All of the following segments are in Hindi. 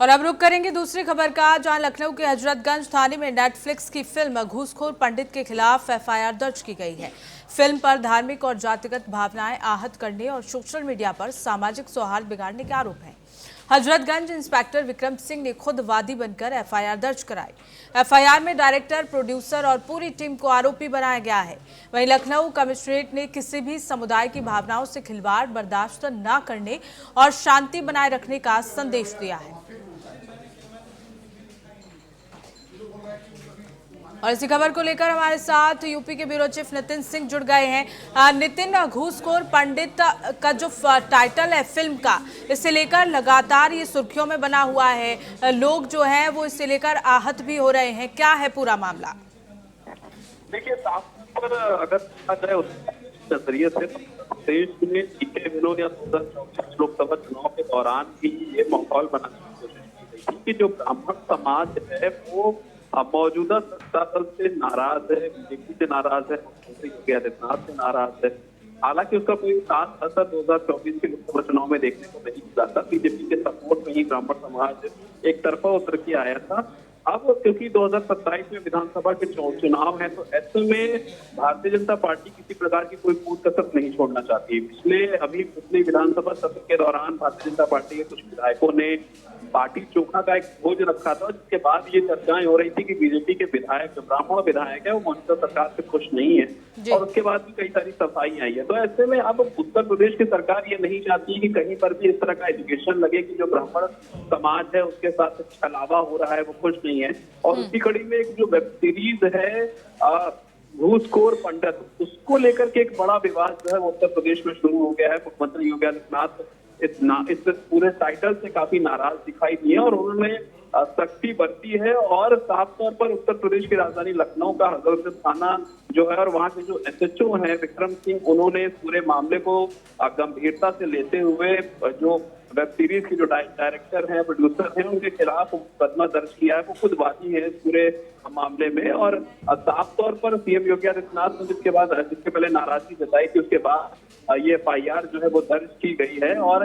और अब रुक करेंगे दूसरी खबर का, जहां लखनऊ के हजरतगंज थाने में नेटफ्लिक्स की फिल्म घूसखोर पंडित के खिलाफ एफआईआर दर्ज की गई है। फिल्म पर धार्मिक और जातिगत भावनाएं आहत करने और सोशल मीडिया पर सामाजिक सौहार्द बिगाड़ने के आरोप हैं। हजरतगंज इंस्पेक्टर विक्रम सिंह ने खुद वादी बनकर एफआईआर दर्ज कराई। एफआईआर में डायरेक्टर, प्रोड्यूसर और पूरी टीम को आरोपी बनाया गया है। वहीं लखनऊ कमिश्नरेट ने किसी भी समुदाय की भावनाओं से खिलवाड़ बर्दाश्त न करने और शांति बनाए रखने का संदेश दिया है। और इसी खबर को लेकर हमारे साथ यूपी के ब्यूरो चीफ नितिन सिंह जुड़ गए हैं। नितिन, घूसखोर पंडित का जो टाइटल है फिल्म का, इसे लेकर लगातार ये सुर्खियों में बना हुआ है। लोग जो हैं वो इसे लेकर आहत भी हो रहे हैं। क्या है पूरा मामला? देखिए, साफ तौर पर अगर देखा जाए उस नजरिए से तो देश में बीते दिनों या 2024 लोकसभा चुनाव के दौरान भी ये माहौल बनाने की कोशिश की गई थी कि जो ब्राह्मण समाज है वो मौजूदा सत्ता दल से नाराज है, बीजेपी से नाराज है, मुख्यमंत्री योगी आदित्यनाथ से नाराज है। हालांकि उसका कोई खास असर 2024 के लोकसभा चुनाव में देखने को नहीं मिला था। बीजेपी के सपोर्ट में ही ब्राह्मण समाज एक तरफा उतर के आया था। अब क्योंकि 2027 में विधानसभा के चुनाव है, तो ऐसे में भारतीय जनता पार्टी किसी प्रकार की कोई कूद कसर नहीं छोड़ना चाहती। पिछले विधानसभा सत्र के दौरान भारतीय जनता पार्टी के कुछ विधायकों ने पार्टी चोखा का एक भोज रखा था, जिसके बाद ये चर्चाएं हो रही थी कि बीजेपी के विधायक, जो ब्राह्मण विधायक है, वो मौजूदा सरकार से खुश नहीं है और उसके बाद भी कई सारी सफाई आई है। तो ऐसे में अब उत्तर प्रदेश की सरकार ये नहीं चाहती कि कहीं पर भी इस तरह का एजुकेशन लगे कि जो ब्राह्मण समाज है उसके साथ छलावा हो रहा है, वो खुश नहीं है। और उसी कड़ी में एक जो वेब सीरीज है घूसखोर पंडित, उसको लेकर के एक बड़ा विवाद जो है वो उत्तर प्रदेश में शुरू हो गया है। मुख्यमंत्री योगी आदित्यनाथ इस पूरे टाइटल से काफी नाराज दिखाई दिए और उन्होंने सख्ती बरती है। और साफ तौर पर उत्तर प्रदेश की राजधानी लखनऊ का हजरतगंज थाना जो है और वहां के जो एसएचओ हैं विक्रम सिंह, उन्होंने इस पूरे मामले को गंभीरता से लेते हुए जो वेब सीरीज के जो डायरेक्टर हैं, प्रोड्यूसर हैं, उनके खिलाफ मुकदमा दर्ज किया है। वो खुद वादी है इस पूरे मामले में। और साफ तौर पर सीएम योगी आदित्यनाथ ने जिसके पहले नाराजगी जताई थी, उसके बाद ये एफआईआर जो है वो दर्ज की गई है। और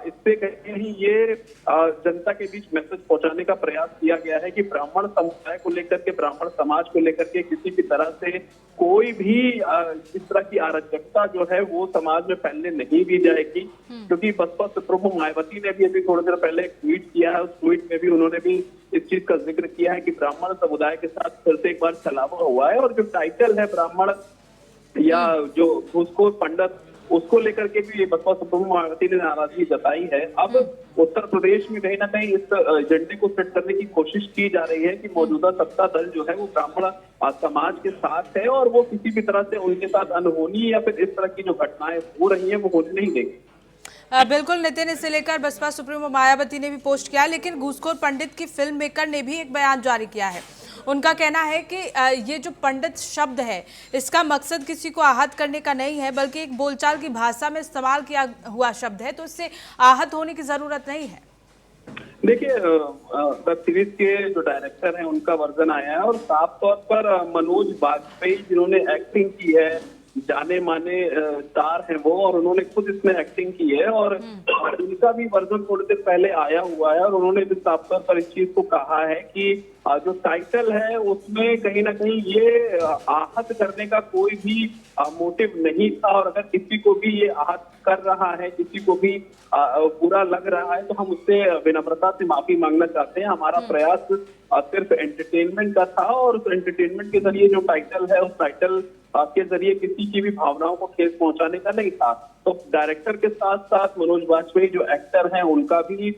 इससे कहीं ये जनता के बीच मैसेज पहुंचाने का प्रयास किया गया है कि ब्राह्मण समुदाय को लेकर के, ब्राह्मण समाज को लेकर के किसी भी तरह से कोई भी इस तरह की अराजकता जो है वो समाज में फैलने नहीं दी जाएगी। क्योंकि बसपा सुप्रीमो मायावती ने भी अभी थोड़ी देर पहले एक ट्वीट किया है। उस ट्वीट में भी उन्होंने भी इस चीज का जिक्र किया है कि ब्राह्मण समुदाय के साथ फिर से एक बार छलावा हुआ है। और जो टाइटल है ब्राह्मण या जो घूसखोर पंडित, उसको लेकर के भी बसपा सुप्रीमो मायावती ने नाराजगी जताई है। अब उत्तर प्रदेश में कहीं ना कहीं इस एजेंडे को सेट करने की कोशिश की जा रही है कि मौजूदा सत्ता दल जो है वो ब्राह्मण समाज के साथ है और वो किसी भी तरह से उनके साथ अनहोनी या फिर इस तरह की जो घटनाएं हो रही है वो होने नहीं देगी। बिल्कुल नितिन, इसे लेकर बसपा सुप्रीमो मायावती ने भी पोस्ट किया, लेकिन घूसखोर पंडित की फिल्म मेकर ने भी एक बयान जारी किया है। उनका कहना है कि ये जो पंडित शब्द है, इसका मकसद किसी को आहत करने का नहीं है, बल्कि एक बोलचाल की भाषा में इस्तेमाल किया हुआ शब्द है, तो इससे आहत होने की जरूरत नहीं है। देखिए, वेब सीरीज के जो डायरेक्टर हैं उनका वर्जन आया है और साफ तौर पर मनोज बाजपेयी, जिन्होंने एक्टिंग की है, जाने माने स्टार हैं वो, और उन्होंने खुद इसमें एक्टिंग की है और उनका भी वर्जन थोड़ी देर पहले आया हुआ है। और उन्होंने भी साफ तौर पर इस चीज को कहा है कि जो टाइटल है उसमें कहीं ना कहीं ये आहत करने का कोई भी मोटिव नहीं था। और अगर किसी को भी ये आहत कर रहा है, किसी को भी बुरा लग रहा है, तो हम उससे विनम्रता से माफी मांगना चाहते हैं। हमारा प्रयास सिर्फ एंटरटेनमेंट का था और उस एंटरटेनमेंट के जरिए जो टाइटल है, उस टाइटल के जरिए किसी की भी भावनाओं को ठेस पहुंचाने का नहीं था। तो डायरेक्टर के साथ साथ मनोज बाजपेयी जो एक्टर हैं, उनका भी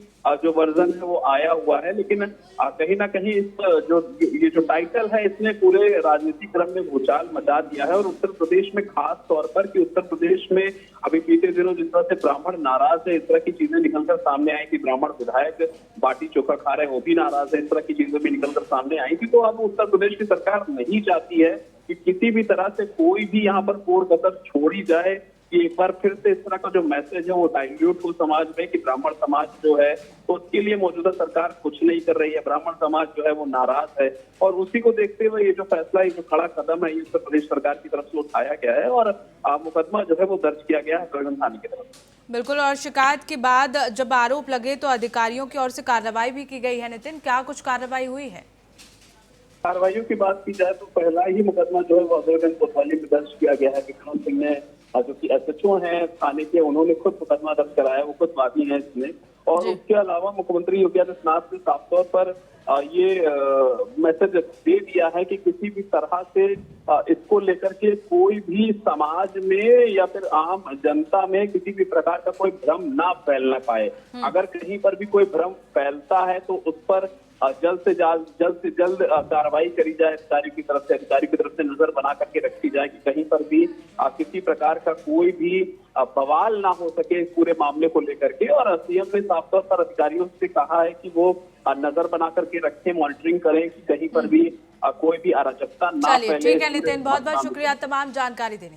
जो वर्जन है वो आया हुआ है। लेकिन कहीं ना कहीं ये जो टाइटल है, इसने पूरे राजनीतिक क्रम में भूचाल मचा दिया है। और उत्तर प्रदेश में खास तौर पर कि उत्तर प्रदेश में अभी बीते दिनों जिस तरह से ब्राह्मण नाराज है, इस तरह की चीजें निकलकर सामने आई कि ब्राह्मण विधायक बाटी चोखा खा रहे हैं, वो भी नाराज है, इस तरह की चीजें भी निकलकर सामने आई थी। तो अब उत्तर प्रदेश की सरकार नहीं चाहती है कि किसी भी तरह से कोई भी यहाँ पर कोर कसर छोड़ी जाए कि एक बार फिर से इस तरह का जो मैसेज है वो डाइल्यूट हो समाज में कि ब्राह्मण समाज जो है, तो उसके लिए मौजूदा सरकार कुछ नहीं कर रही है। ब्राह्मण समाज जो है वो नाराज है और उसी को देखते हुए ये जो फैसला, ये जो खड़ा कदम है, ये उत्तर प्रदेश सरकार की तरफ से उठाया गया है और मुकदमा जो है वो दर्ज किया गया है हजरतगंज थाने की तरफ। बिल्कुल, और शिकायत के बाद जब आरोप लगे तो अधिकारियों की ओर से कार्रवाई भी की गई है। नितिन, क्या कुछ कार्रवाई हुई है? कार्रवाइयों की बात की जाए तो पहला ही मुकदमा जो है वो हजरतगंज कोतवाली में दर्ज किया गया है। विक्रम सिंह ने जो कि एसएचओ हैं थाने के, उन्होंने खुद मुकदमा दर्ज कराया, वो खुद वादी हैं इसमें। और जी। उसके अलावा मुख्यमंत्री योगी आदित्यनाथ ने साफ तौर पर ये मैसेज दे दिया है कि किसी भी तरह से इसको लेकर के कोई भी समाज में या फिर आम जनता में किसी भी प्रकार का कोई भ्रम ना फैलना पाए। अगर कहीं पर भी कोई भ्रम फैलता है तो उस पर जल्द से जल्द कार्रवाई करी जाए। अधिकारियों की तरफ से नजर बना करके रखी जाए कि कहीं पर भी किसी प्रकार का कोई भी बवाल ना हो सके इस पूरे मामले को लेकर के। और सीएम ने साफ तौर पर अधिकारियों से कहा है कि वो नजर बना करके रखें, मॉनिटरिंग करें कि कहीं पर भी कोई भी अराजकता ना चलिए, फैले। ठीक है नितिन, बहुत बहुत शुक्रिया तमाम जानकारी देने